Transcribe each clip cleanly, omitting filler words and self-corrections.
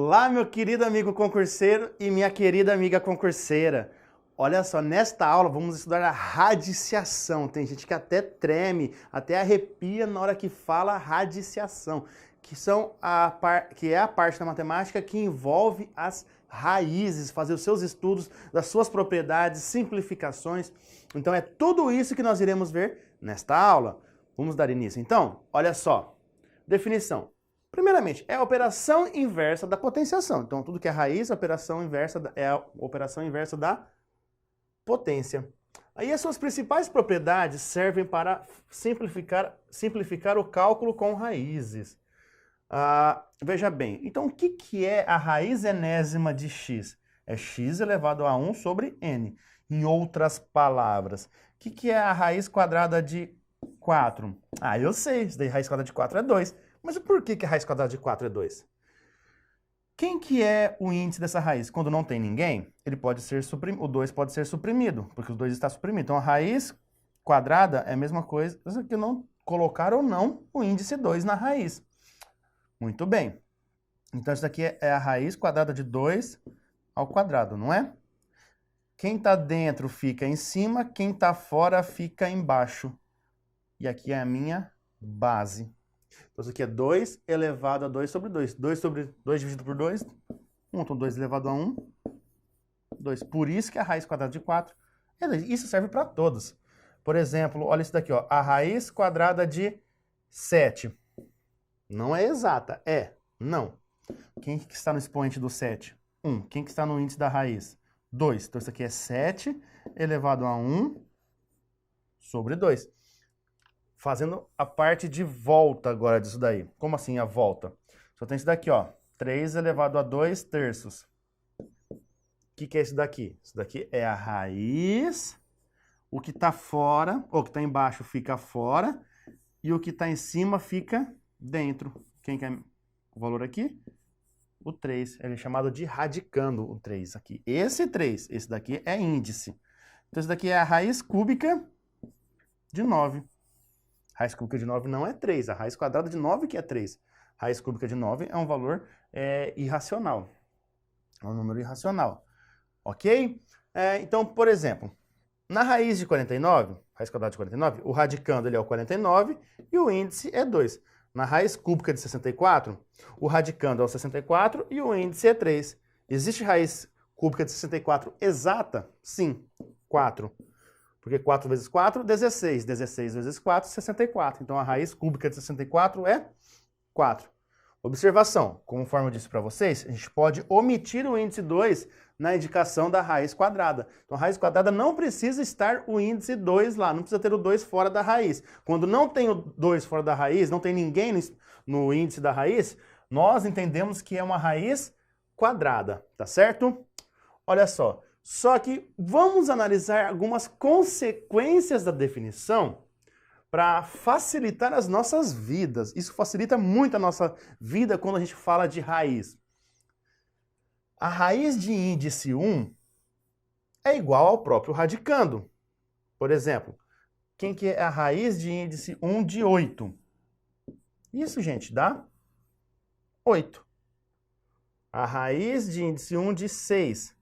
Olá, meu querido amigo concurseiro e minha querida amiga concurseira. Olha só, nesta aula vamos estudar a radiciação. Tem gente que até treme, até arrepia na hora que fala radiciação, que é a parte da matemática que envolve as raízes, fazer os seus estudos das suas propriedades, simplificações. Então é tudo isso que nós iremos ver nesta aula. Vamos dar início então? Olha só, definição. Primeiramente, é a operação inversa da potenciação. Então, tudo que é raiz, a operação inversa é a operação inversa da potência. Aí as suas principais propriedades servem para simplificar o cálculo com raízes. Veja bem, então o que é a raiz enésima de x? É x elevado a 1 sobre n. Em outras palavras, o que é a raiz quadrada de 4? Eu sei, isso daí raiz quadrada de 4 é 2. Mas por que a raiz quadrada de 4 é 2? Quem que é o índice dessa raiz? Quando não tem ninguém, ele pode ser o 2 pode ser suprimido, porque o 2 está suprimido. Então a raiz quadrada é a mesma coisa que não colocar ou não o índice 2 na raiz. Muito bem. Então isso daqui é a raiz quadrada de 2 ao quadrado, não é? Quem está dentro fica em cima, quem está fora fica embaixo. E aqui é a minha base. Então, isso aqui é 2 elevado a 2 sobre 2. 2 sobre 2 dividido por 2, 1. Então, 2 elevado a 1, 2. Por isso que a raiz quadrada de 4, isso serve para todos. Por exemplo, olha isso daqui, ó. A raiz quadrada de 7. Não é exata, é, não. Quem que está no expoente do 7? 1. Quem que está no índice da raiz? 2. Então, isso aqui é 7 elevado a 1 sobre 2. Fazendo a parte de volta agora disso daí. Como assim a volta? Só tem isso daqui, ó. 3 elevado a 2 terços. O que é isso daqui? Isso daqui é a raiz. O que está fora, ou o que está embaixo fica fora. E o que está em cima fica dentro. Quem quer o valor aqui? O 3. Ele é chamado de radicando o 3 aqui. Esse 3, esse daqui é índice. Então, isso daqui é a raiz cúbica de 9. Raiz cúbica de 9 não é 3, a raiz quadrada de 9 que é 3. Raiz cúbica de 9 é um valor irracional. É um número irracional. Ok? Então, por exemplo, na raiz de 49, raiz quadrada de 49, o radicando ele é o 49 e o índice é 2. Na raiz cúbica de 64, o radicando é o 64 e o índice é 3. Existe raiz cúbica de 64 exata? Sim, 4. Porque 4 vezes 4, 16. 16 vezes 4, 64. Então, a raiz cúbica de 64 é 4. Observação, conforme eu disse para vocês, a gente pode omitir o índice 2 na indicação da raiz quadrada. Então, a raiz quadrada não precisa estar o índice 2 lá, não precisa ter o 2 fora da raiz. Quando não tem o 2 fora da raiz, não tem ninguém no índice da raiz, nós entendemos que é uma raiz quadrada, tá certo? Olha só. Só que vamos analisar algumas consequências da definição para facilitar as nossas vidas. Isso facilita muito a nossa vida quando a gente fala de raiz. A raiz de índice 1 é igual ao próprio radicando. Por exemplo, quem que é a raiz de índice 1 de 8? Isso, gente, dá 8. A raiz de índice 1 de 6.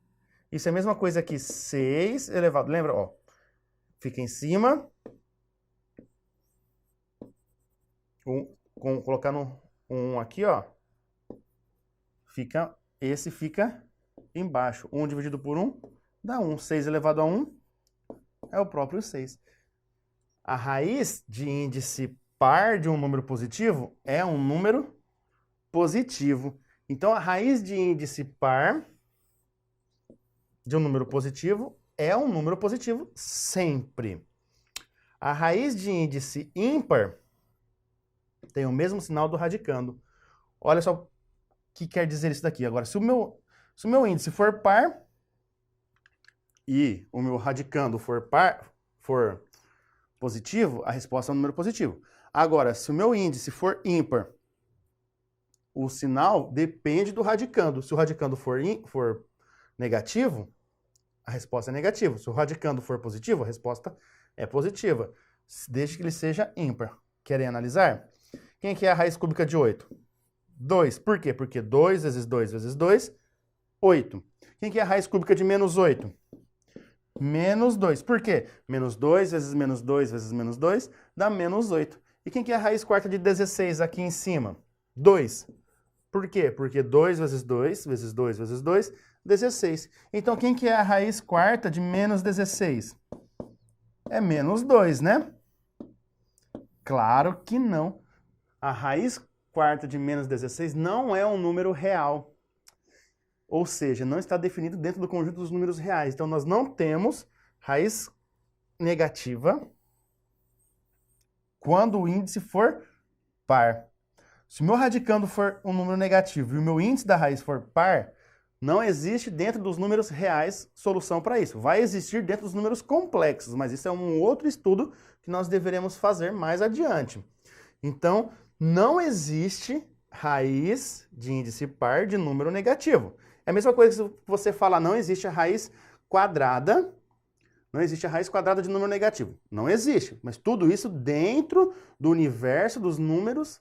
Isso é a mesma coisa que 6 elevado... Lembra? Ó, fica em cima. Colocando 1 aqui, ó. Esse fica embaixo. 1 dividido por 1 dá 1. 6 elevado a 1 é o próprio 6. A raiz de índice par de um número positivo é um número positivo. Então, a raiz de índice par de um número positivo é um número positivo sempre. A raiz de índice ímpar tem o mesmo sinal do radicando. Olha só o que quer dizer isso daqui. Agora, se o meu índice for par e o meu radicando for positivo, a resposta é um número positivo. Agora, se o meu índice for ímpar, o sinal depende do radicando. Se o radicando for negativo, a resposta é negativa. Se o radicando for positivo, a resposta é positiva, desde que ele seja ímpar. Querem analisar? Quem que é a raiz cúbica de 8? 2. Por quê? Porque 2 vezes 2 vezes 2, 8. Quem que é a raiz cúbica de menos 8? Menos 2. Por quê? Menos 2 vezes menos 2 vezes menos 2 dá menos 8. E quem que é a raiz quarta de 16 aqui em cima? 2. Por quê? Porque 2 vezes 2 vezes 2 vezes 2, 16. Então, quem que é a raiz quarta de menos 16? É menos 2, né? Claro que não. A raiz quarta de menos 16 não é um número real. Ou seja, não está definido dentro do conjunto dos números reais. Então, nós não temos raiz negativa quando o índice for par. Se o meu radicando for um número negativo e o meu índice da raiz for par, não existe dentro dos números reais solução para isso. Vai existir dentro dos números complexos, mas isso é um outro estudo que nós deveremos fazer mais adiante. Então, não existe raiz de índice par de número negativo. É a mesma coisa que você falar, não existe a raiz quadrada, não existe a raiz quadrada de número negativo. Não existe, mas tudo isso dentro do universo dos números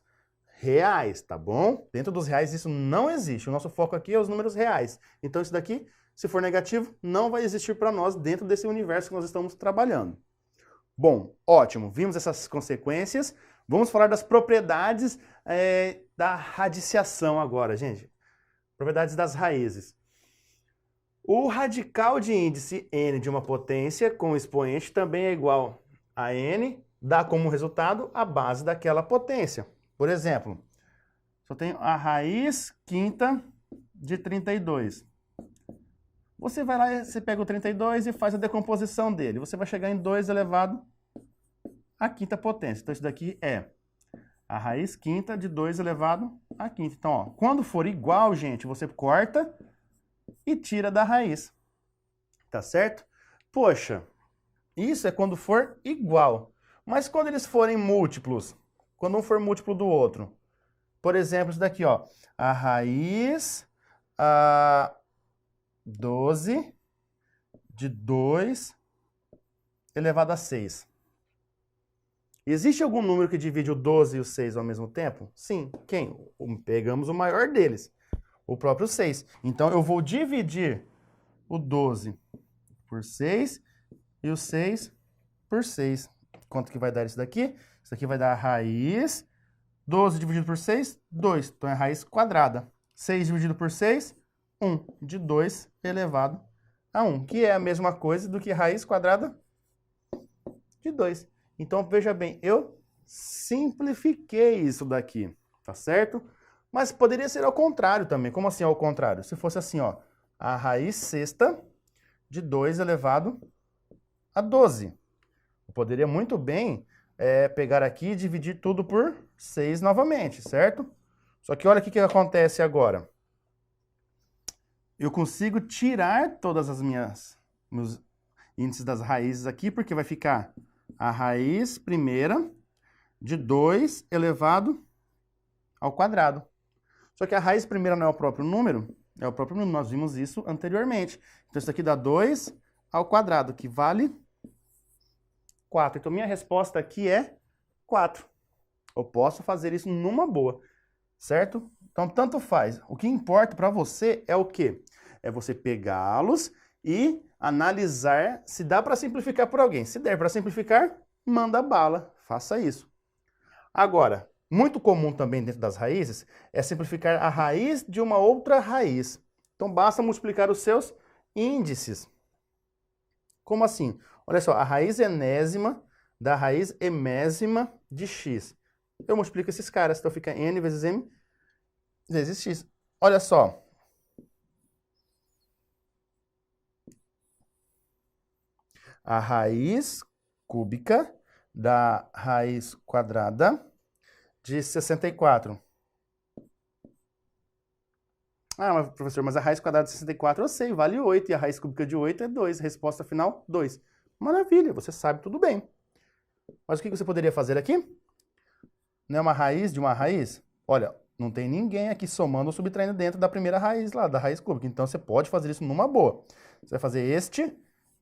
reais, tá bom? Dentro dos reais isso não existe. O nosso foco aqui é os números reais. Então isso daqui, se for negativo, não vai existir para nós dentro desse universo que nós estamos trabalhando. Bom, ótimo. Vimos essas consequências. Vamos falar das propriedades da radiciação agora, gente. Propriedades das raízes. O radical de índice n de uma potência com expoente também é igual a n, dá como resultado a base daquela potência. Por exemplo, se eu tenho a raiz quinta de 32. Você vai lá e você pega o 32 e faz a decomposição dele. Você vai chegar em 2 elevado à quinta potência. Então, isso daqui é a raiz quinta de 2 elevado à quinta. Então, ó, quando for igual, gente, você corta e tira da raiz. Tá certo? Poxa, isso é quando for igual. Mas quando eles forem múltiplos, quando um for múltiplo do outro, por exemplo, isso daqui, ó, a raiz 12 de 2 elevado a 6. Existe algum número que divide o 12 e o 6 ao mesmo tempo? Sim. Quem? Pegamos o maior deles, o próprio 6. Então, eu vou dividir o 12 por 6 e o 6 por 6. Quanto que vai dar isso daqui? Isso daqui vai dar a raiz 12 dividido por 6, 2. Então, é a raiz quadrada. 6 dividido por 6, 1. De 2 elevado a 1, que é a mesma coisa do que raiz quadrada de 2. Então, veja bem, eu simplifiquei isso daqui, tá certo? Mas poderia ser ao contrário também. Como assim ao contrário? Se fosse assim, ó, a raiz sexta de 2 elevado a 12. Eu poderia muito bem pegar aqui e dividir tudo por 6 novamente, certo? Só que olha o que acontece agora. Eu consigo tirar todas as meus índices das raízes aqui, porque vai ficar a raiz primeira de 2 elevado ao quadrado. Só que a raiz primeira não é o próprio número, é o próprio número, nós vimos isso anteriormente. Então, isso aqui dá 2 ao quadrado, que vale 4. Então, minha resposta aqui é 4. Eu posso fazer isso numa boa, certo? Então, tanto faz. O que importa para você é o quê? É você pegá-los e analisar se dá para simplificar por alguém. Se der para simplificar, manda bala, faça isso. Agora, muito comum também dentro das raízes é simplificar a raiz de uma outra raiz. Então, basta multiplicar os seus índices. Como assim? Olha só, a raiz enésima da raiz emésima de x. Eu multiplico esses caras, então fica n vezes m vezes x. Olha só. A raiz cúbica da raiz quadrada de 64. Ah, mas, professor, mas a raiz quadrada de 64 eu sei, vale 8, e a raiz cúbica de 8 é 2. Resposta final, 2. Maravilha, você sabe tudo bem. Mas o que você poderia fazer aqui? Não é uma raiz de uma raiz? Olha, não tem ninguém aqui somando ou subtraindo dentro da primeira raiz lá, da raiz cúbica. Então, você pode fazer isso numa boa. Você vai fazer este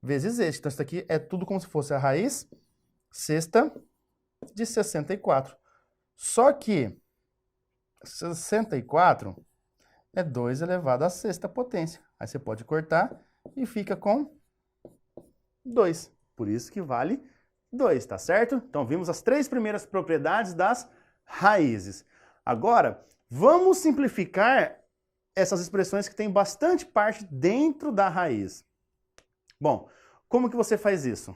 vezes este. Então, isso aqui é tudo como se fosse a raiz sexta de 64. Só que 64 é 2 elevado à sexta potência. Aí você pode cortar e fica com 2. Por isso que vale 2, tá certo? Então vimos as 3 primeiras propriedades das raízes. Agora, vamos simplificar essas expressões que têm bastante parte dentro da raiz. Bom, como que você faz isso?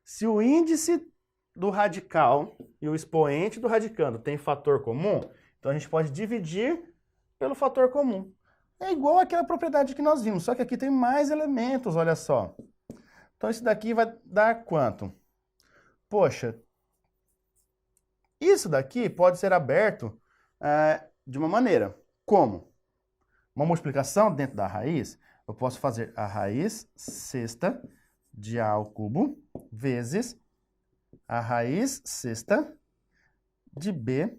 Se o índice do radical e o expoente do radicando tem fator comum, então a gente pode dividir pelo fator comum. É igual àquela propriedade que nós vimos, só que aqui tem mais elementos, olha só. Então isso daqui vai dar quanto? Poxa, isso daqui pode ser aberto de uma maneira. Como? Uma multiplicação dentro da raiz, eu posso fazer a raiz sexta de A ao cubo vezes a raiz sexta de B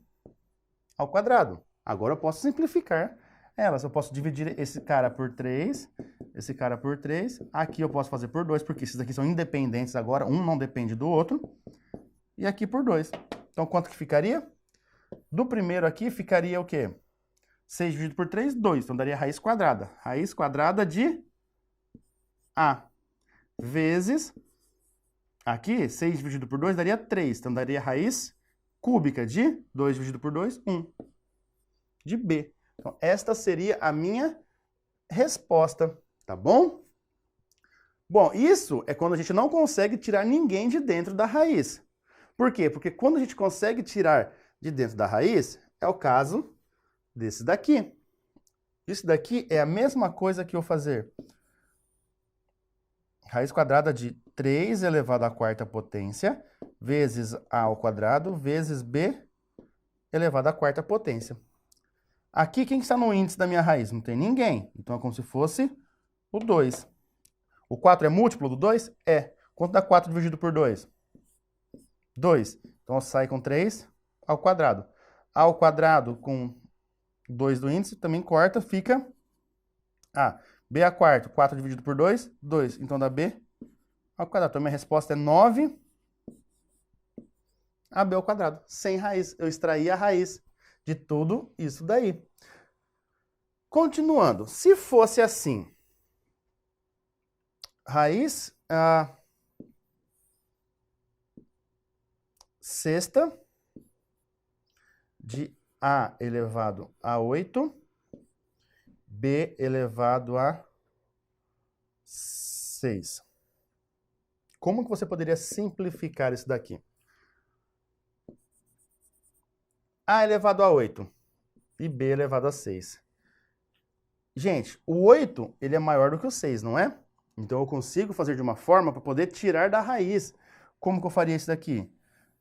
ao quadrado. Agora eu posso simplificar elas. Eu posso dividir esse cara por 3, esse cara por 3. Aqui eu posso fazer por 2, porque esses aqui são independentes agora. Um não depende do outro. E aqui por 2. Então, quanto que ficaria? Do primeiro aqui ficaria o quê? 6 dividido por 3, 2. Então, daria raiz quadrada. Raiz quadrada de A. Vezes... Aqui, 6 dividido por 2 daria 3. Então, daria raiz cúbica de 2 dividido por 2, 1. De B. Então, esta seria a minha resposta, tá bom? Bom, isso é quando a gente não consegue tirar ninguém de dentro da raiz. Por quê? Porque quando a gente consegue tirar de dentro da raiz, é o caso desse daqui. Isso daqui é a mesma coisa que eu fazer raiz quadrada de 3 elevado à quarta potência vezes A ao quadrado vezes B elevado à quarta potência. Aqui, quem está no índice da minha raiz? Não tem ninguém. Então, é como se fosse o 2. O 4 é múltiplo do 2? É. Quanto dá 4 dividido por 2? 2. Então, sai com 3 ao quadrado. A ao quadrado com 2 do índice também corta, fica A. B a quarto, 4 dividido por 2, 2. Então, dá B ao quadrado. Então, minha resposta é 9 AB ao quadrado. Sem raiz. Eu extraí a raiz de tudo isso daí. Continuando. Se fosse assim, raiz sexta de A elevado a 8, B elevado a 6. Como que você poderia simplificar isso daqui? A elevado a 8 e B elevado a 6. Gente, o 8 ele é maior do que o 6, não é? Então eu consigo fazer de uma forma para poder tirar da raiz. Como que eu faria isso daqui?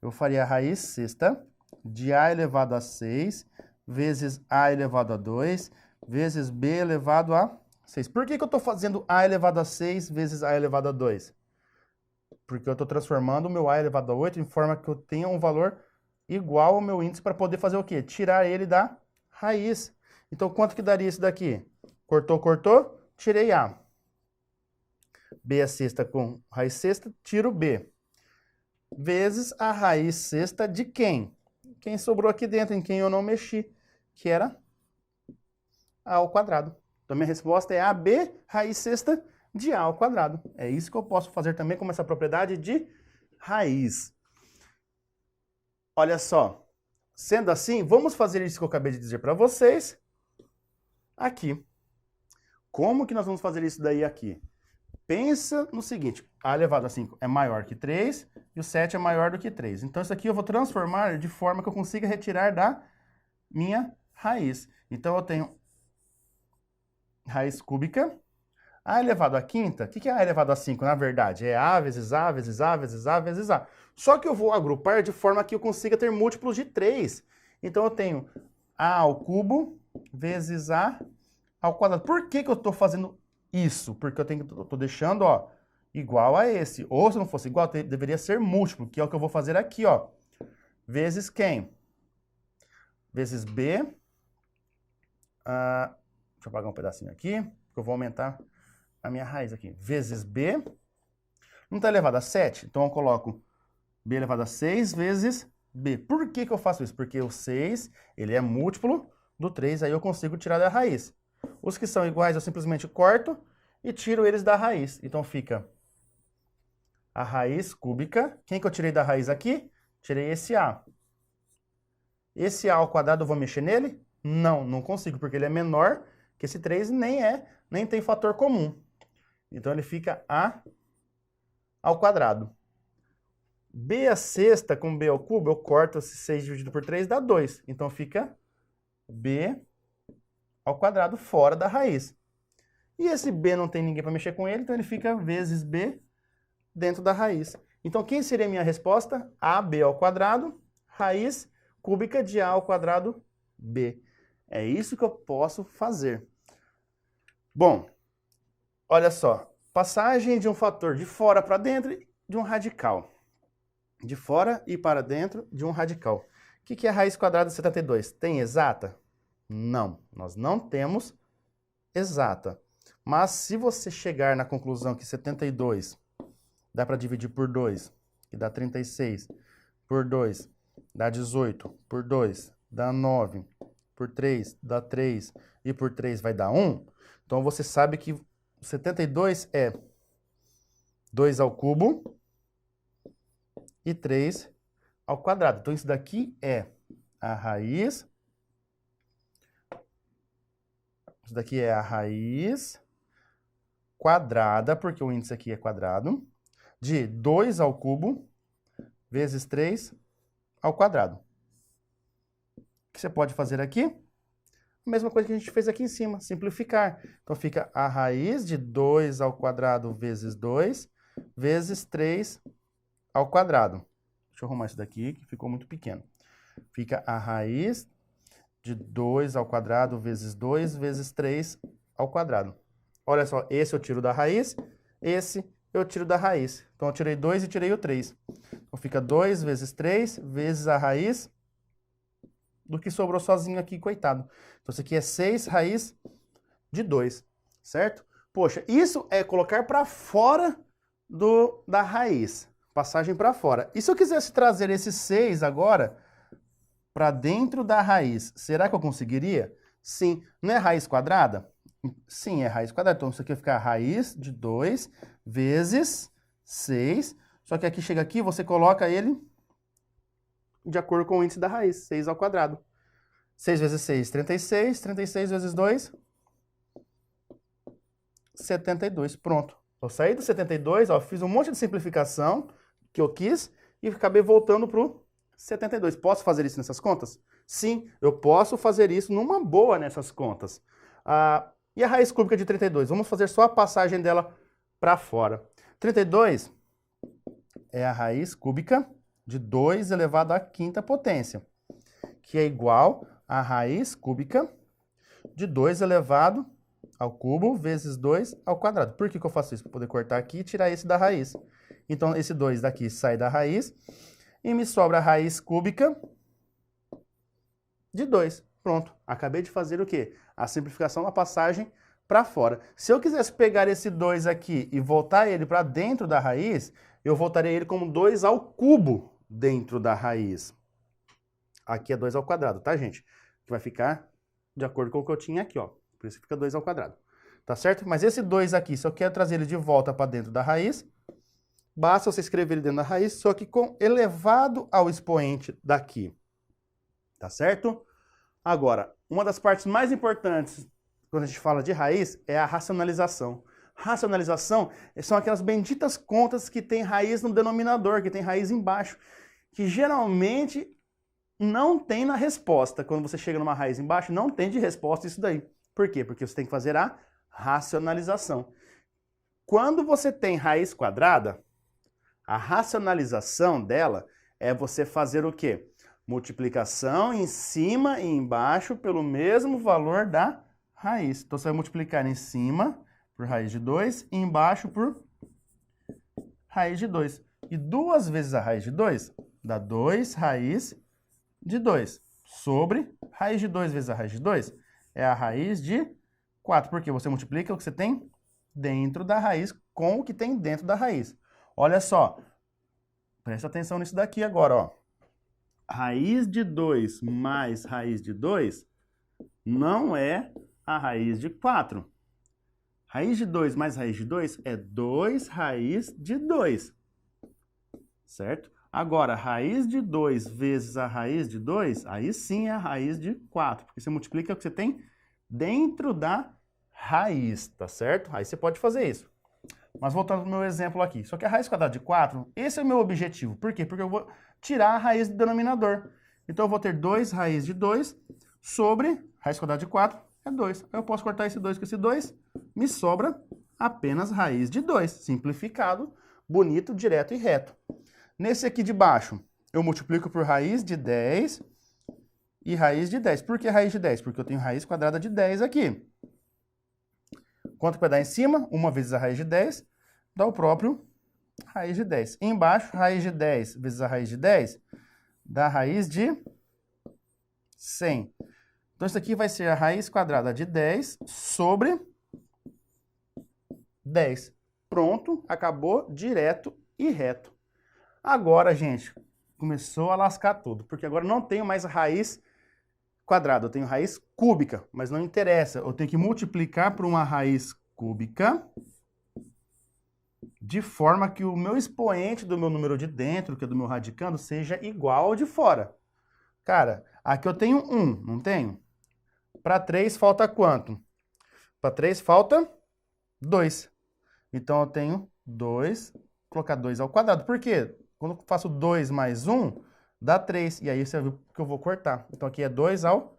Eu faria a raiz sexta de A elevado a 6 vezes A elevado a 2 vezes B elevado a 6. Por que eu estou fazendo A elevado a 6 vezes A elevado a 2? Porque eu estou transformando o meu A elevado a 8 em forma que eu tenha um valor igual ao meu índice para poder fazer o quê? Tirar ele da raiz. Então, quanto que daria isso daqui? Cortou, cortou, tirei A. B é sexta com raiz sexta, tiro B. Vezes a raiz sexta de quem? Quem sobrou aqui dentro, em quem eu não mexi, que era A ao quadrado. Então, minha resposta é AB, raiz sexta de A ao quadrado. É isso que eu posso fazer também como essa propriedade de raiz. Olha só. Sendo assim, vamos fazer isso que eu acabei de dizer para vocês aqui. Como que nós vamos fazer isso daí aqui? Pensa no seguinte, A elevado a 5 é maior que 3 e o 7 é maior do que 3. Então, isso aqui eu vou transformar de forma que eu consiga retirar da minha raiz. Então, eu tenho raiz cúbica. A elevado a quinta, o que é A elevado a 5? Na verdade, é A vezes A vezes A vezes A vezes A. Só que eu vou agrupar de forma que eu consiga ter múltiplos de 3. Então, eu tenho A ao cubo vezes A ao quadrado. Por que eu estou fazendo isso? Porque eu estou deixando, ó, igual a esse. Ou se não fosse igual, deveria ser múltiplo, que é o que eu vou fazer aqui, ó. Vezes quem? Vezes B. Deixa eu apagar um pedacinho aqui, que eu vou aumentar a minha raiz aqui. Vezes B. Não está elevado a 7? Então eu coloco B elevado a 6 vezes B. Por que que eu faço isso? Porque o 6, ele é múltiplo do 3, aí eu consigo tirar da raiz. Os que são iguais eu simplesmente corto e tiro eles da raiz. Então fica a raiz cúbica. Quem que eu tirei da raiz aqui? Tirei esse A. Esse A ao quadrado eu vou mexer nele? Não, não consigo, porque ele é menor que esse 3 e nem tem fator comum. Então ele fica A ao quadrado. B a sexta com B ao cubo, eu corto esse 6 dividido por 3, dá 2. Então fica B ao quadrado fora da raiz. E esse B não tem ninguém para mexer com ele, então ele fica vezes B dentro da raiz. Então quem seria a minha resposta? AB ao quadrado, raiz cúbica de A ao quadrado B. É isso que eu posso fazer. Bom, olha só. Passagem de um fator de fora para dentro de um radical. De fora e para dentro de um radical. O que é a raiz quadrada de 72? Tem exata? Não, nós não temos exata. Mas se você chegar na conclusão que 72 dá para dividir por 2, que dá 36, por 2 dá 18, por 2 dá 9, por 3 dá 3 e por 3 vai dar 1, então você sabe que 72 é 2 ao cubo e 3 ao quadrado. Então isso daqui é a raiz. Isso daqui é a raiz quadrada, porque o índice aqui é quadrado, de 2 ao cubo vezes 3 ao quadrado. O que você pode fazer aqui? A mesma coisa que a gente fez aqui em cima, simplificar. Então fica a raiz de 2 ao quadrado vezes 2 vezes 3 ao quadrado. Deixa eu arrumar isso daqui, que ficou muito pequeno. Fica a raiz de 2 ao quadrado vezes 2 vezes 3 ao quadrado. Olha só, esse eu tiro da raiz, esse eu tiro da raiz. Então eu tirei 2 e tirei o 3. Então fica 2 vezes 3 vezes a raiz do que sobrou sozinho aqui, coitado. Então isso aqui é 6 raiz de 2, certo? Poxa, isso é colocar para fora da raiz. Passagem para fora. E se eu quisesse trazer esse 6 agora para dentro da raiz, será que eu conseguiria? Sim. Não é raiz quadrada? Sim, é raiz quadrada. Então isso aqui vai ficar raiz de 2 vezes 6. Só que aqui chega aqui, você coloca ele de acordo com o índice da raiz, 6 ao quadrado. 6 vezes 6, 36. 36 vezes 2, 72. Pronto. Eu saí do 72, ó, fiz um monte de simplificação que eu quis e acabei voltando para o 72. Posso fazer isso nessas contas? Sim, eu posso fazer isso numa boa nessas contas. E a raiz cúbica de 32? Vamos fazer só a passagem dela para fora. 32 é a raiz cúbica de 2 elevado à quinta potência, que é igual a raiz cúbica de 2 elevado ao cubo vezes 2 ao quadrado. Por que eu faço isso? Para poder cortar aqui e tirar esse da raiz. Então, esse 2 daqui sai da raiz e me sobra a raiz cúbica de 2. Pronto. Acabei de fazer o quê? A simplificação da passagem para fora. Se eu quisesse pegar esse 2 aqui e voltar ele para dentro da raiz, eu voltaria ele como 2 ao cubo dentro da raiz. Aqui é 2 ao quadrado, tá, gente? Que vai ficar de acordo com o que eu tinha aqui, ó. Por isso fica 2 ao quadrado. Tá certo? Mas esse 2 aqui, se eu quero trazer ele de volta para dentro da raiz, basta você escrever ele dentro da raiz, só que com elevado ao expoente daqui. Tá certo? Agora, uma das partes mais importantes quando a gente fala de raiz é a racionalização. Racionalização são aquelas benditas contas que tem raiz no denominador, que tem raiz embaixo, que geralmente não tem na resposta. Quando você chega numa raiz embaixo, não tem de resposta isso daí. Por quê? Porque você tem que fazer a racionalização. Quando você tem raiz quadrada, a racionalização dela é você fazer o quê? Multiplicação em cima e embaixo pelo mesmo valor da raiz. Então, você vai multiplicar em cima por raiz de 2 e embaixo por raiz de 2. E 2 vezes a raiz de 2 dá 2 raiz de 2 sobre raiz de 2 vezes a raiz de 2 é a raiz de 4. Porque você multiplica o que você tem dentro da raiz com o que tem dentro da raiz. Olha só, presta atenção nisso daqui agora, ó. raiz de 2 mais raiz de 2 não é a raiz de 4. Raiz de 2 mais raiz de 2 é 2 raiz de 2, certo? Agora, raiz de 2 vezes a raiz de 2, aí sim é a raiz de 4, porque você multiplica o que você tem dentro da raiz, tá certo? Aí você pode fazer isso. Mas voltando para o meu exemplo aqui, só que a raiz quadrada de 4, esse é o meu objetivo. Por quê? Porque eu vou tirar a raiz do denominador. Então eu vou ter 2 raiz de 2 sobre raiz quadrada de 4 é 2. Aí eu posso cortar esse 2 com esse 2, me sobra apenas raiz de 2. Simplificado, bonito, direto e reto. Nesse aqui de baixo, eu multiplico por raiz de 10 e raiz de 10. Por que raiz de 10? Porque eu tenho raiz quadrada de 10 aqui. Quanto que vai dar em cima? 1 vezes a raiz de 10, dá o próprio raiz de 10. E embaixo, raiz de 10 vezes a raiz de 10, dá a raiz de 100. Então, isso aqui vai ser a raiz quadrada de 10 sobre 10. Pronto, acabou, direto e reto. Agora, gente, começou a lascar tudo, porque agora não tenho mais raiz quadrada, eu tenho raiz cúbica, mas não interessa, eu tenho que multiplicar por uma raiz cúbica de forma que o meu expoente do meu número de dentro, que é do meu radicando, seja igual ao de fora. Cara, aqui eu tenho 1, não tenho? Para 3 falta quanto? Para 3 falta 2. Então eu tenho 2, colocar 2 ao quadrado. Por quê? Quando eu faço 2 mais 1, dá 3. E aí você viu que eu vou cortar. Então aqui é 2 ao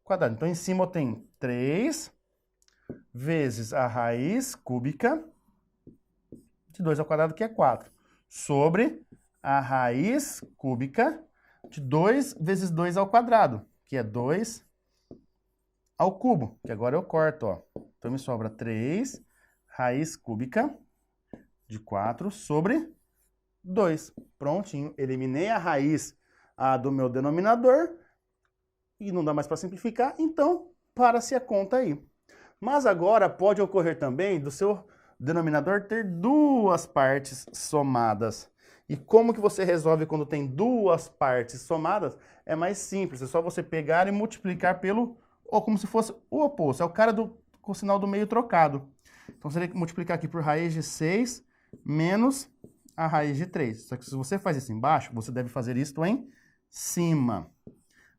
quadrado. Então em cima eu tenho 3 vezes a raiz cúbica de 2 ao quadrado, que é 4, sobre a raiz cúbica de 2 vezes 2 ao quadrado, que é 2 ao cubo, que agora eu corto, ó. Então me sobra 3 raiz cúbica de 4 sobre 2. Prontinho, eliminei a raiz do meu denominador e não dá mais para simplificar, então para-se a conta aí. Mas agora pode ocorrer também do seu denominador ter duas partes somadas. E como que você resolve quando tem duas partes somadas? É mais simples, é só você pegar e multiplicar pelo, ou como se fosse o oposto, é o cara com o sinal do meio trocado. Então você tem que multiplicar aqui por raiz de 6 menos a raiz de 3. Só que se você faz isso embaixo, você deve fazer isto em cima.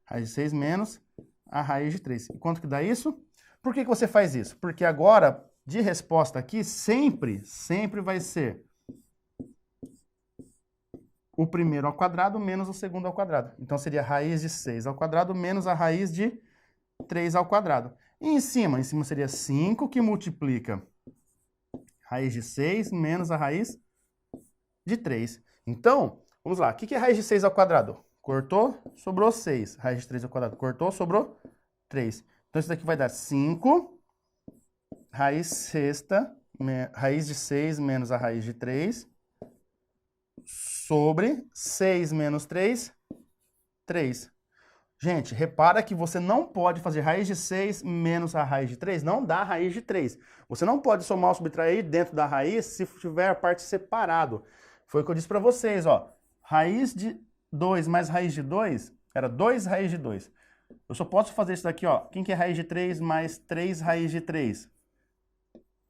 Raiz de 6 menos a raiz de 3. E quanto que dá isso? Por que você faz isso? Porque agora, de resposta aqui, sempre vai ser o primeiro ao quadrado menos o segundo ao quadrado. Então seria a raiz de 6 ao quadrado menos a raiz de 3 ao quadrado. E em cima seria 5 que multiplica raiz de 6 menos a raiz de 3. Então, vamos lá. O que é raiz de 6 ao quadrado? Cortou, sobrou 6. Raiz de 3 ao quadrado. Cortou, sobrou 3. Então, isso daqui vai dar 5 raiz sexta, raiz de 6 menos a raiz de 3, sobre 6 menos 3, 3. Gente, repara que você não pode fazer raiz de 6 menos a raiz de 3, não dá raiz de 3. Você não pode somar ou subtrair dentro da raiz se tiver a parte separado. Foi o que eu disse para vocês, ó. Raiz de 2 mais raiz de 2 era 2 raiz de 2. Eu só posso fazer isso daqui, ó. Quem que é raiz de 3 mais 3 raiz de 3?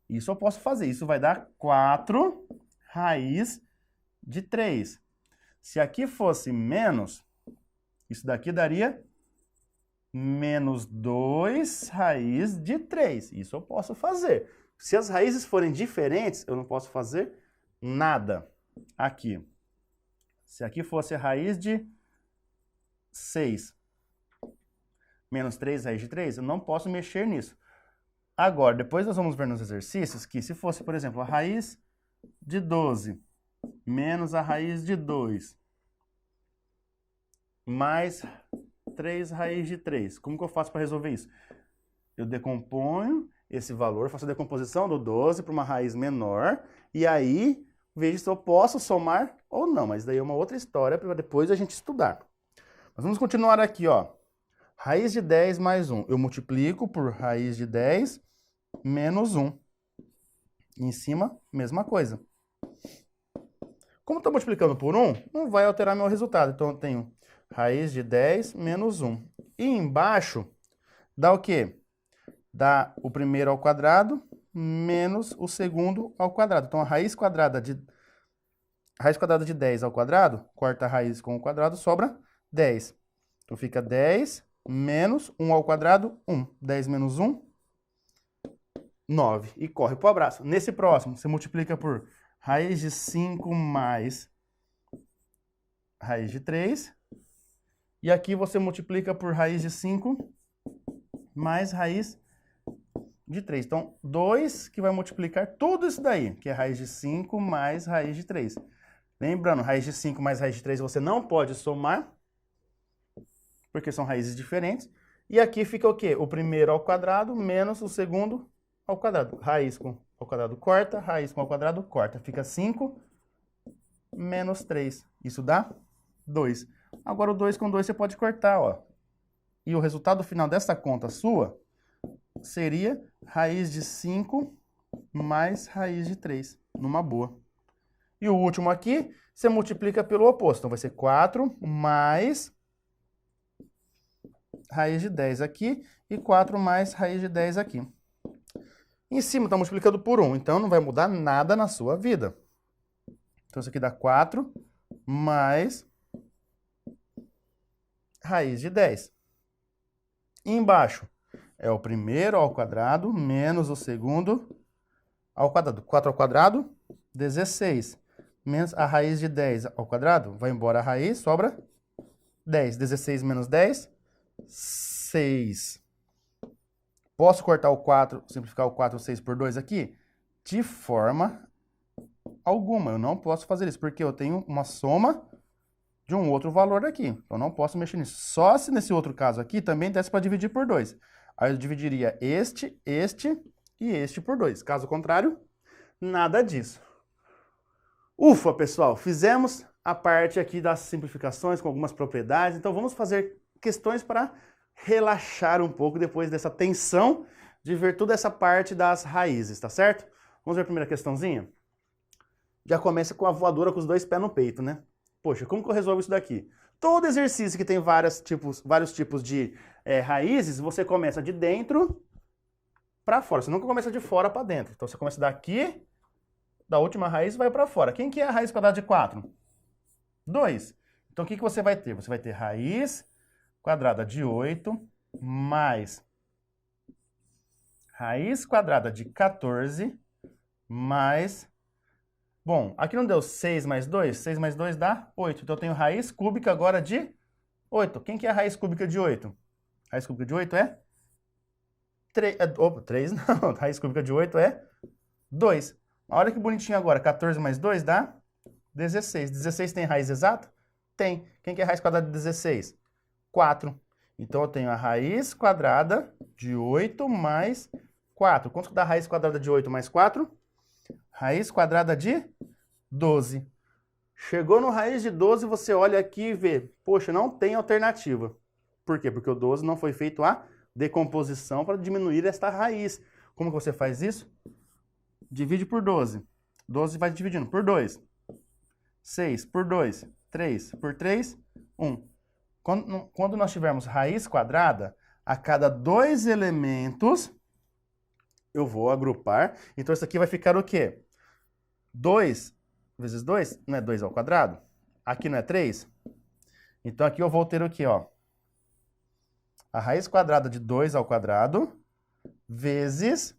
Isso eu posso fazer. Isso vai dar 4 raiz de 3. Se aqui fosse menos, isso daqui daria menos 2 raiz de 3. Isso eu posso fazer. Se as raízes forem diferentes, eu não posso fazer nada aqui. Se aqui fosse a raiz de 6 menos 3 raiz de 3, eu não posso mexer nisso. Agora, depois nós vamos ver nos exercícios que se fosse, por exemplo, a raiz de 12 menos a raiz de 2 mais 3 raiz de 3. Como que eu faço para resolver isso? Eu decomponho esse valor, faço a decomposição do 12 para uma raiz menor e aí vejo se eu posso somar ou não. Mas daí é uma outra história para depois a gente estudar. Mas vamos continuar aqui, ó. Raiz de 10 mais 1. Eu multiplico por raiz de 10 menos 1. E em cima, mesma coisa. Como estou multiplicando por 1, não vai alterar meu resultado. Então eu tenho Raiz de 10 menos 1. E embaixo dá o quê? Dá o primeiro ao quadrado menos o segundo ao quadrado. Então, a raiz quadrada de 10 ao quadrado, corta a raiz com o quadrado, sobra 10. Então, fica 10 menos 1 ao quadrado, 1. 10 menos 1, 9. E corre pro abraço. Nesse próximo, você multiplica por raiz de 5 mais raiz de 3. E aqui você multiplica por raiz de 5 mais raiz de 3. Então, 2 que vai multiplicar tudo isso daí, que é raiz de 5 mais raiz de 3. Lembrando, raiz de 5 mais raiz de 3 você não pode somar, porque são raízes diferentes. E aqui fica o quê? O primeiro ao quadrado menos o segundo ao quadrado. Raiz ao quadrado corta, raiz com ao quadrado corta. Fica 5 menos 3. Isso dá 2. Agora o 2 com 2 você pode cortar, ó. E o resultado final dessa conta sua seria raiz de 5 mais raiz de 3, numa boa. E o último aqui, você multiplica pelo oposto. Então vai ser 4 mais raiz de 10 aqui e 4 mais raiz de 10 aqui. Em cima está multiplicando por 1, então não vai mudar nada na sua vida. Então isso aqui dá 4 mais raiz de 10. E embaixo é o primeiro ao quadrado menos o segundo ao quadrado. 4 ao quadrado, 16. Menos a raiz de 10 ao quadrado, vai embora a raiz, sobra 10. 16 menos 10, 6. Posso cortar o 4, simplificar o 4, 6 por 2 aqui? De forma alguma. Eu não posso fazer isso, porque eu tenho uma soma de um outro valor aqui. Eu não posso mexer nisso. Só se nesse outro caso aqui também desse para dividir por 2. Aí eu dividiria este e este por 2. Caso contrário, nada disso. Ufa, pessoal! Fizemos a parte aqui das simplificações com algumas propriedades. Então vamos fazer questões para relaxar um pouco depois dessa tensão de ver toda essa parte das raízes, tá certo? Vamos ver a primeira questãozinha? Já começa com a voadora com os dois pés no peito, né? Poxa, como que eu resolvo isso daqui? Todo exercício que tem vários tipos de raízes, você começa de dentro para fora. Você nunca começa de fora para dentro. Então você começa daqui, da última raiz, vai para fora. Quem que é a raiz quadrada de 4? 2. Então o que você vai ter? Você vai ter raiz quadrada de 8 mais raiz quadrada de 14 mais... Bom, aqui não deu 6 mais 2? 6 mais 2 dá 8. Então eu tenho raiz cúbica agora de 8. Quem que é a raiz cúbica de 8? Raiz cúbica de 8 é 3. Opa, 3 não. Raiz cúbica de 8 é 2. Olha que bonitinho agora. 14 mais 2 dá 16. 16 tem raiz exata? Tem. Quem que é a raiz quadrada de 16? 4. Então eu tenho a raiz quadrada de 8 mais 4. Quanto dá a raiz quadrada de 8 mais 4? Raiz quadrada de 12. Chegou no raiz de 12, você olha aqui e vê, poxa, não tem alternativa. Por quê? Porque o 12 não foi feito a decomposição para diminuir esta raiz. Como que você faz isso? Divide por 12. 12 vai dividindo por 2. 6 por 2. 3 por 3. 1. Quando nós tivermos raiz quadrada, a cada 2 elementos, eu vou agrupar. Então isso aqui vai ficar o quê? 2 vezes 2, não é 2 ao quadrado? Aqui não é 3? Então aqui eu vou ter o quê, ó? A raiz quadrada de 2 ao quadrado vezes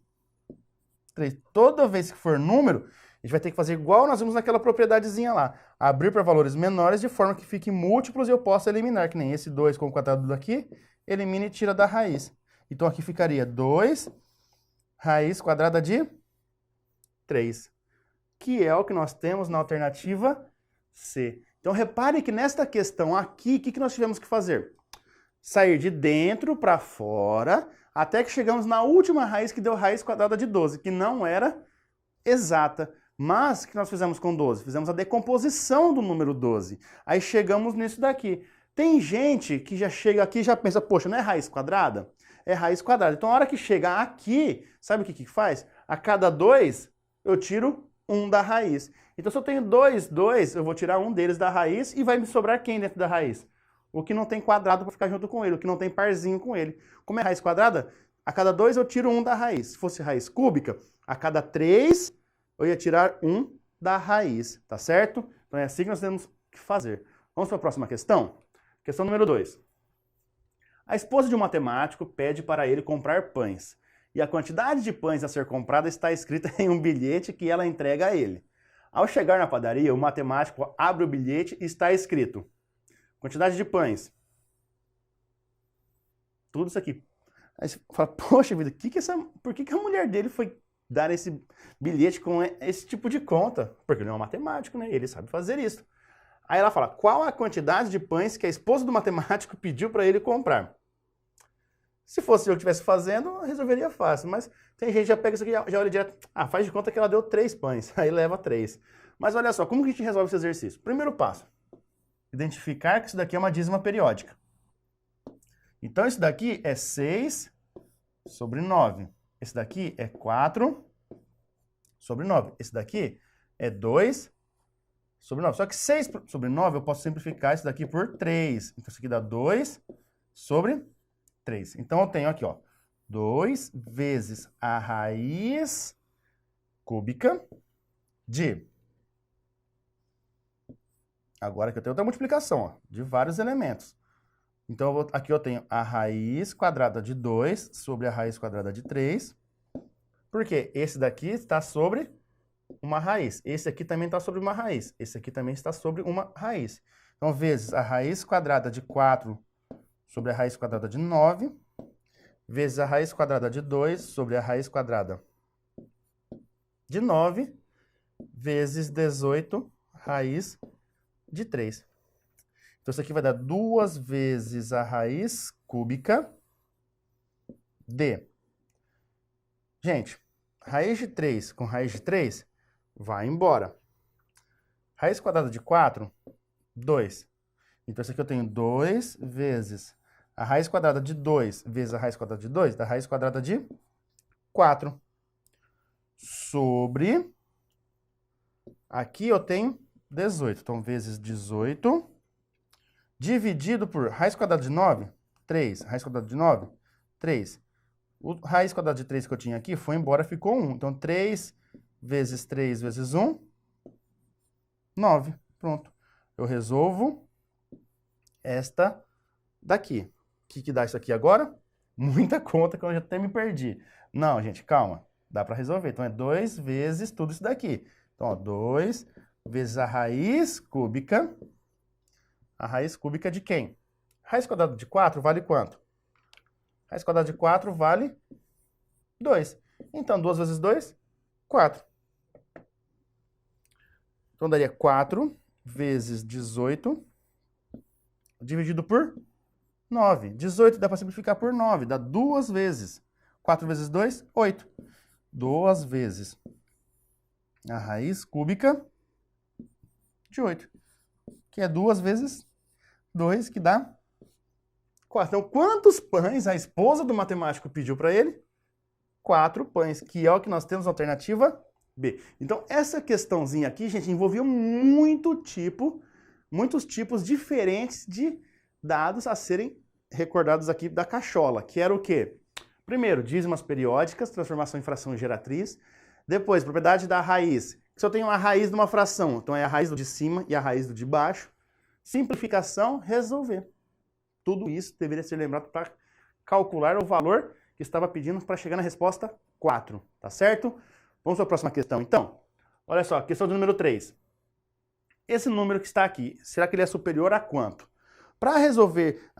3. Toda vez que for número, a gente vai ter que fazer igual nós vimos naquela propriedadezinha lá. Abrir para valores menores de forma que fiquem múltiplos e eu possa eliminar, que nem esse 2 com o quadrado daqui, elimina e tira da raiz. Então aqui ficaria 2 raiz quadrada de 3, que é o que nós temos na alternativa C. Então repare que nesta questão aqui, o que nós tivemos que fazer? Sair de dentro para fora, até que chegamos na última raiz, que deu raiz quadrada de 12, que não era exata. Mas o que nós fizemos com 12? Fizemos a decomposição do número 12. Aí chegamos nisso daqui. Tem gente que já chega aqui e já pensa, poxa, não é raiz quadrada? É raiz quadrada. Então, a hora que chega aqui, sabe o que faz? A cada 2, eu tiro 1 da raiz. Então, se eu tenho 2, eu vou tirar um deles da raiz e vai me sobrar quem dentro da raiz? O que não tem quadrado para ficar junto com ele, o que não tem parzinho com ele. Como é raiz quadrada, a cada 2 eu tiro 1 da raiz. Se fosse raiz cúbica, a cada 3 eu ia tirar 1 da raiz, tá certo? Então é assim que nós temos que fazer. Vamos para a próxima questão? Questão número 2. A esposa de um matemático pede para ele comprar pães. E a quantidade de pães a ser comprada está escrita em um bilhete que ela entrega a ele. Ao chegar na padaria, o matemático abre o bilhete e está escrito: quantidade de pães. Tudo isso aqui. Aí você fala, poxa vida, por que a mulher dele foi dar esse bilhete com esse tipo de conta? Porque ele não é um matemático, né? Ele sabe fazer isso. Aí ela fala, qual a quantidade de pães que a esposa do matemático pediu para ele comprar? Se fosse eu que estivesse fazendo, resolveria fácil. Mas tem gente que já pega isso aqui e já olha direto. Ah, faz de conta que ela deu 3 pães. Aí leva 3. Mas olha só, como que a gente resolve esse exercício? Primeiro passo. Identificar que isso daqui é uma dízima periódica. Então isso daqui é 6 sobre 9. Esse daqui é 4 sobre 9. Esse daqui é 2 sobre 9. Só que 6 sobre 9 eu posso simplificar isso daqui por 3. Então isso aqui dá 2 sobre 3. Então eu tenho aqui, ó, 2 vezes a raiz cúbica de... Agora que eu tenho outra multiplicação, ó, de vários elementos. Então aqui eu tenho a raiz quadrada de 2 sobre a raiz quadrada de 3. Porque esse daqui está sobre uma raiz. Esse aqui também está sobre uma raiz. Esse aqui também está sobre uma raiz. Então, vezes a raiz quadrada de 4 sobre a raiz quadrada de 9, vezes a raiz quadrada de 2 sobre a raiz quadrada de 9, vezes 18 raiz de 3. Então, isso aqui vai dar 2 vezes a raiz cúbica de... Gente, raiz de 3 com raiz de 3 vai embora. Raiz quadrada de 4, 2. Então, isso aqui eu tenho 2 vezes a raiz quadrada de 2 vezes a raiz quadrada de 2, da raiz quadrada de 4. Sobre... Aqui eu tenho 18. Então, vezes 18... dividido por raiz quadrada de 9, 3. Raiz quadrada de 9, 3. O raiz quadrada de 3 que eu tinha aqui foi embora, ficou 1. Então, 3 vezes 3 vezes 1, 9. Pronto. Eu resolvo esta daqui. O que dá isso aqui agora? Muita conta que eu já até me perdi. Não, gente, calma. Dá para resolver. Então, é 2 vezes tudo isso daqui. Então, ó, 2 vezes a raiz cúbica. A raiz cúbica de quem? Raiz quadrada de 4 vale quanto? Raiz quadrada de 4 vale 2. Então, 2 vezes 2, 4. Então, daria 4 vezes 18 dividido por 9. 18 dá para simplificar por 9, dá 2 vezes. 4 vezes 2, 8. 2 vezes a raiz cúbica de 8. Que é 2 vezes 2, que dá 4. Então, quantos pães a esposa do matemático pediu para ele? 4 pães, que é o que nós temos na alternativa B. Então, essa questãozinha aqui, gente, envolveu muitos tipos diferentes de dados a serem recordados aqui da cachola, que era o quê? Primeiro, dízimas periódicas, transformação em fração geratriz. Depois, propriedade da raiz. Se eu tenho a raiz de uma fração, então é a raiz do de cima e a raiz do de baixo. Simplificação, resolver. Tudo isso deveria ser lembrado para calcular o valor que estava pedindo para chegar na resposta 4, tá certo? Vamos para a próxima questão, então. Olha só, questão do número 3. Esse número que está aqui, será que ele é superior a quanto? Para resolver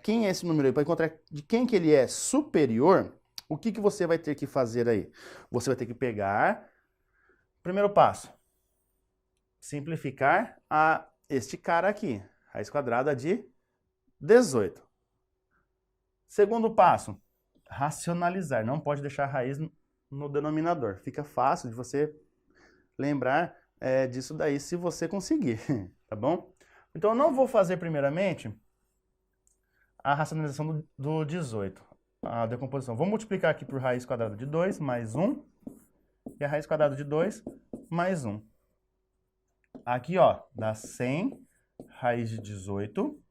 quem é esse número aí, para encontrar de quem que ele é superior, o que você vai ter que fazer aí? Você vai ter que pegar, primeiro passo, simplificar este cara aqui, raiz quadrada de 18. Segundo passo, racionalizar. Não pode deixar a raiz no denominador. Fica fácil de você lembrar disso daí se você conseguir, tá bom? Então, eu não vou fazer primeiramente a racionalização do 18, a decomposição. Vou multiplicar aqui por raiz quadrada de 2 mais 1 e a raiz quadrada de 2 mais 1. Aqui, ó, dá 100 raiz de 18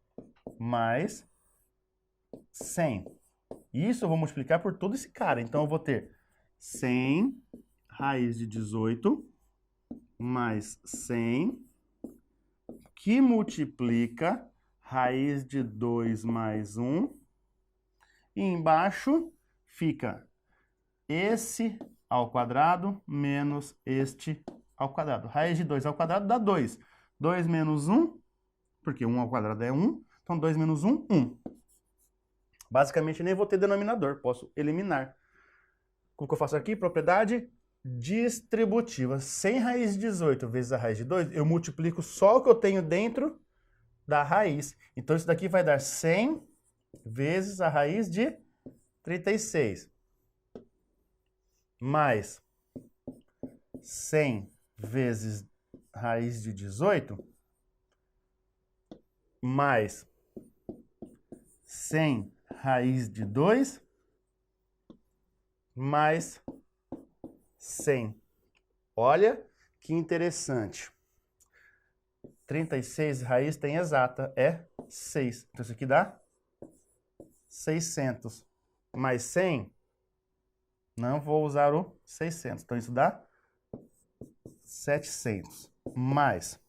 mais 100. Isso eu vou multiplicar por todo esse cara. Então, eu vou ter 100 raiz de 18 mais 100, que multiplica raiz de 2 mais 1. E embaixo fica esse ao quadrado menos este ao quadrado. Raiz de 2 ao quadrado dá 2. 2 menos 1, porque 1 ao quadrado é 1. Então, 2 menos 1, 1. Basicamente, nem vou ter denominador, posso eliminar. Como que eu faço aqui? Propriedade distributiva. 100 raiz de 18 vezes a raiz de 2, eu multiplico só o que eu tenho dentro da raiz. Então, isso daqui vai dar 100 vezes a raiz de 36. Mais 100 vezes raiz de 18. Mais 100 raiz de 2. Mais 100. Olha que interessante. 36 raiz tem exata, é 6. Então, isso aqui dá 600. Mais 100, não vou usar o 600. Então, isso dá 700. Mais.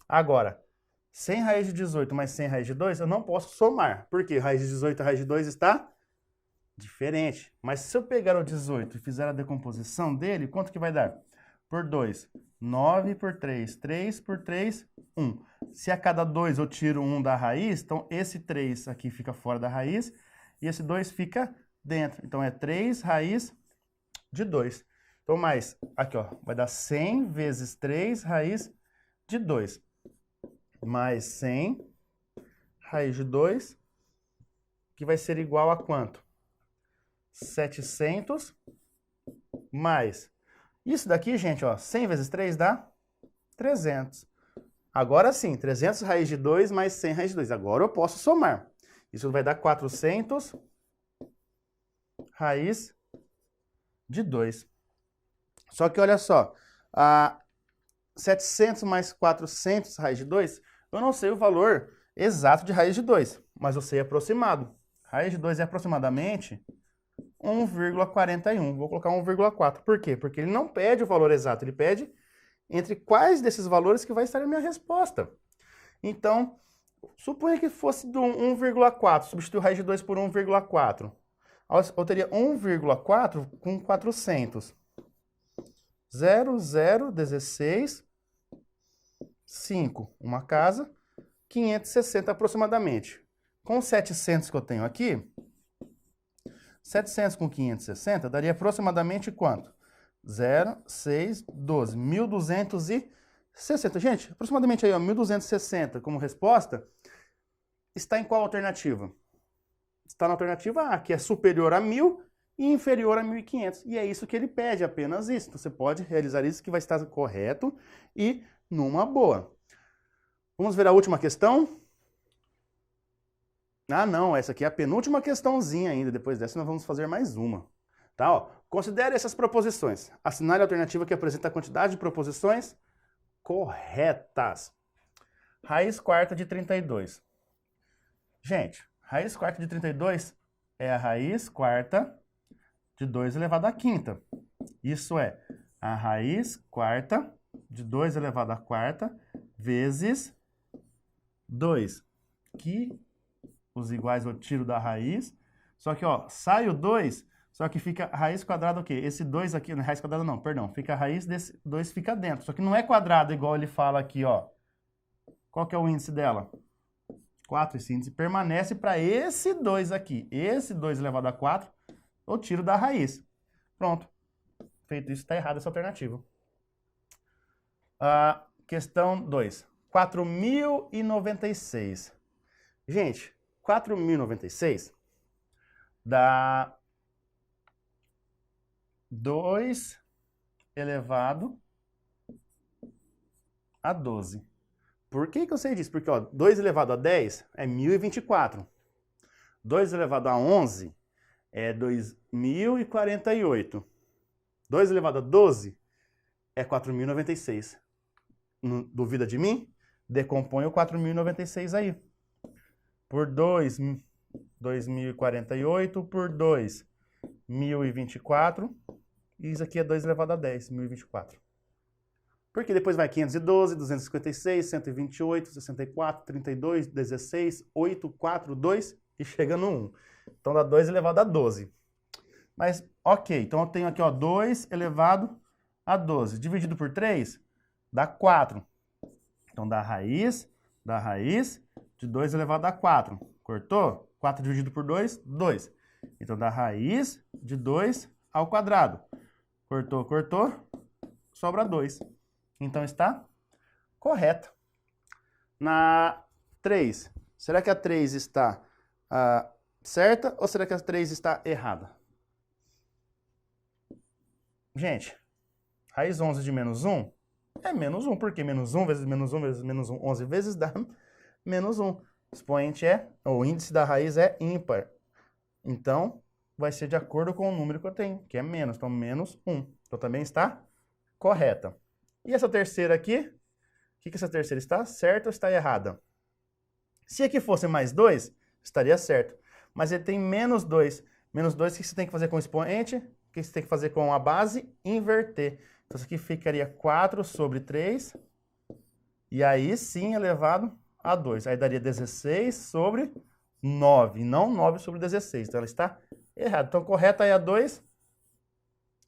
Agora, 100 raiz de 18 mais 100 raiz de 2, eu não posso somar. Por quê? Raiz de 18 e raiz de 2 está diferente. Mas se eu pegar o 18 e fizer a decomposição dele, quanto que vai dar? Por 2, 9 por 3, 3 por 3, 1. Se a cada 2 eu tiro 1 da raiz, então esse 3 aqui fica fora da raiz e esse 2 fica dentro. Então é 3 raiz de 2. Então mais, aqui ó, vai dar 100 vezes 3 raiz de 2. Mais 100 raiz de 2, que vai ser igual a quanto? 700 mais. Isso daqui, gente, ó, 100 vezes 3 dá 300. Agora sim, 300 raiz de 2 mais 100 raiz de 2. Agora eu posso somar. Isso vai dar 400 raiz de 2. Só que olha só, 700 mais 400 raiz de 2, eu não sei o valor exato de raiz de 2, mas eu sei aproximado. Raiz de 2 é aproximadamente 1,41. Vou colocar 1,4. Por quê? Porque ele não pede o valor exato, ele pede entre quais desses valores que vai estar a minha resposta. Então, suponha que fosse do 1,4, substituir raiz de 2 por 1,4. Eu teria 1,4 com 400. 0,016, 5, uma casa, 560 aproximadamente. Com 700 que eu tenho aqui, 700 com 560 daria aproximadamente quanto? 0, 6, 12, 1.260. Gente, aproximadamente aí, ó, 1.260 como resposta, está em qual alternativa? Está na alternativa A, que é superior a 1.000 e inferior a 1.500. E é isso que ele pede, apenas isso. Então, você pode realizar isso que vai estar correto e numa boa. Vamos ver a última questão? Ah, não, essa aqui é a penúltima questãozinha ainda. Depois dessa, nós vamos fazer mais uma. Tá, ó. Considere essas proposições. Assinale a alternativa que apresenta a quantidade de proposições corretas. Raiz quarta de 32. Gente, raiz quarta de 32 é a raiz quarta de 2 elevado à quinta. Isso é a raiz quarta de 2 elevado à quarta vezes 2. Que os iguais eu tiro da raiz. Só que, ó, sai o 2, só que fica a raiz quadrada o quê? Esse 2 aqui, não é raiz quadrada não, perdão. Fica a raiz desse 2 fica dentro. Só que não é quadrado igual ele fala aqui, ó. Qual que é o índice dela? 4. Esse índice permanece para esse 2 aqui. Esse 2 elevado a 4, eu tiro da raiz. Pronto. Feito isso, está errado essa alternativa. Questão 2. 4.096. Gente, 4.096 dá 2 elevado a 12. Por que que eu sei disso? Porque, ó, 2 elevado a 10 é 1.024. 2 elevado a 11 é 2.048. 2 elevado a 12 é 4.096. Duvida de mim? Decompõe o 4.096 aí. por 2, 2.048, por 2, 1.024. E isso aqui é 2 elevado a 10, 1.024. Porque depois vai 512, 256, 128, 64, 32, 16, 8, 4, 2 e chega no 1. Então dá 2 elevado a 12. Mas, ok, então eu tenho aqui, ó, 2 elevado a 12. Dividido por 3, dá 4. Então dá raiz de 2 elevado a 4. Cortou? 4 dividido por 2, 2. Então dá raiz de 2 ao quadrado. Cortou, cortou, sobra 2. Então está correta. Na 3, será que a 3 está certa ou será que a 3 está errada? Gente, raiz 11 de menos 1 é menos 1, porque menos 1 vezes menos 1 vezes menos 1, 11 vezes dá menos 1. O expoente o índice da raiz é ímpar. Então, vai ser de acordo com o número que eu tenho, que é menos. Então, menos 1. Então, também está correta. E essa terceira aqui? O que essa terceira está? Certa ou está errada? Se aqui fosse mais 2, estaria certo. Mas ele tem menos 2. Menos 2, o que você tem que fazer com o expoente? O que você tem que fazer com a base? Inverter. Então, isso aqui ficaria 4 sobre 3. E aí, sim, elevado a 2. Aí daria 16 sobre 9. E não 9 sobre 16. Então, ela está errada. Então, correta é a 2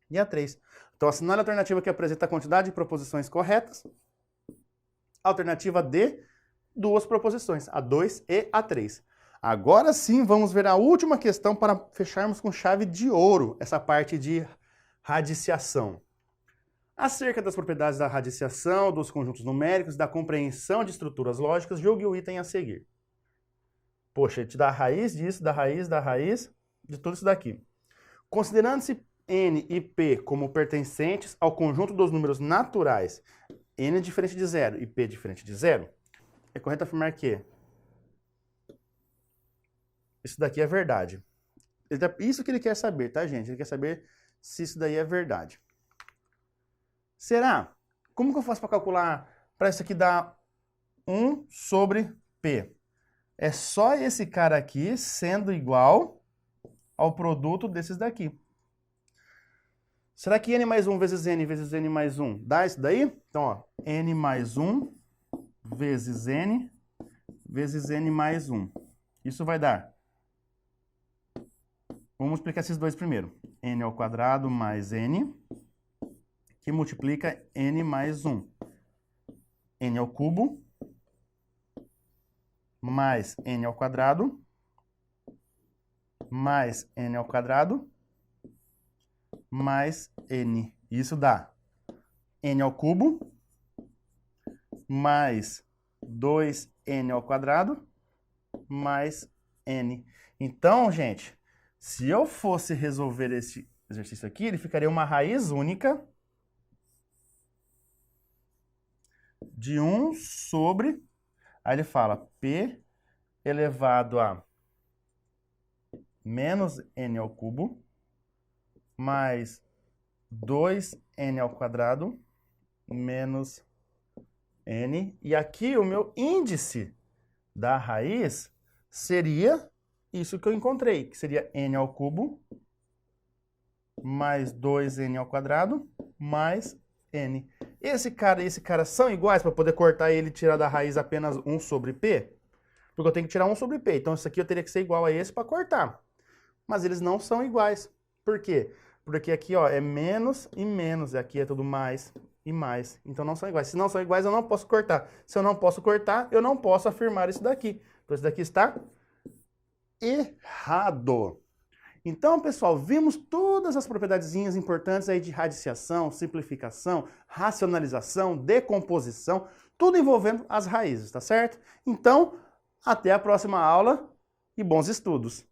e a 3. Então, assinale a alternativa que apresenta a quantidade de proposições corretas. Alternativa D, 2 proposições, a 2 e a 3. Agora sim, vamos ver a última questão para fecharmos com chave de ouro essa parte de radiciação. Acerca das propriedades da radiciação, dos conjuntos numéricos, da compreensão de estruturas lógicas, julgue o item a seguir. Poxa, ele te dá a raiz disso, da raiz, de tudo isso daqui. Considerando-se N e P como pertencentes ao conjunto dos números naturais, N é diferente de 0 e P é diferente de 0, é correto afirmar que isso daqui é verdade. Isso que ele quer saber, tá, gente? Ele quer saber se isso daí é verdade. Será? Como que eu faço para calcular, para isso aqui dar 1 sobre P? É só esse cara aqui sendo igual ao produto desses daqui. Será que N mais 1 vezes N mais 1 dá isso daí? Então, ó, N mais 1 vezes N mais 1. Isso vai dar. Vamos multiplicar esses dois primeiro. N ao quadrado mais N, que multiplica N mais 1. N ao cubo mais N ao quadrado mais N ao quadrado mais N. Isso dá N ao cubo mais 2N ao quadrado mais N. Então, gente, se eu fosse resolver esse exercício aqui, ele ficaria uma raiz única de 1 sobre... Aí ele fala P elevado a menos N ao cubo mais 2N ao quadrado menos N. E aqui o meu índice da raiz seria isso que eu encontrei, que seria N ao cubo mais 2N ao quadrado mais N. Esse cara e esse cara são iguais para poder cortar ele e tirar da raiz apenas 1 sobre P? Porque eu tenho que tirar 1 sobre P. Então isso aqui eu teria que ser igual a esse para cortar. Mas eles não são iguais. Por quê? Porque aqui, ó, é menos e menos, e aqui é tudo mais e mais. Então não são iguais. Se não são iguais, eu não posso cortar. Se eu não posso cortar, eu não posso afirmar isso daqui. Então isso daqui está errado. Então, pessoal, vimos todas as propriedadezinhas importantes aí de radiciação, simplificação, racionalização, decomposição, tudo envolvendo as raízes, tá certo? Então, até a próxima aula e bons estudos!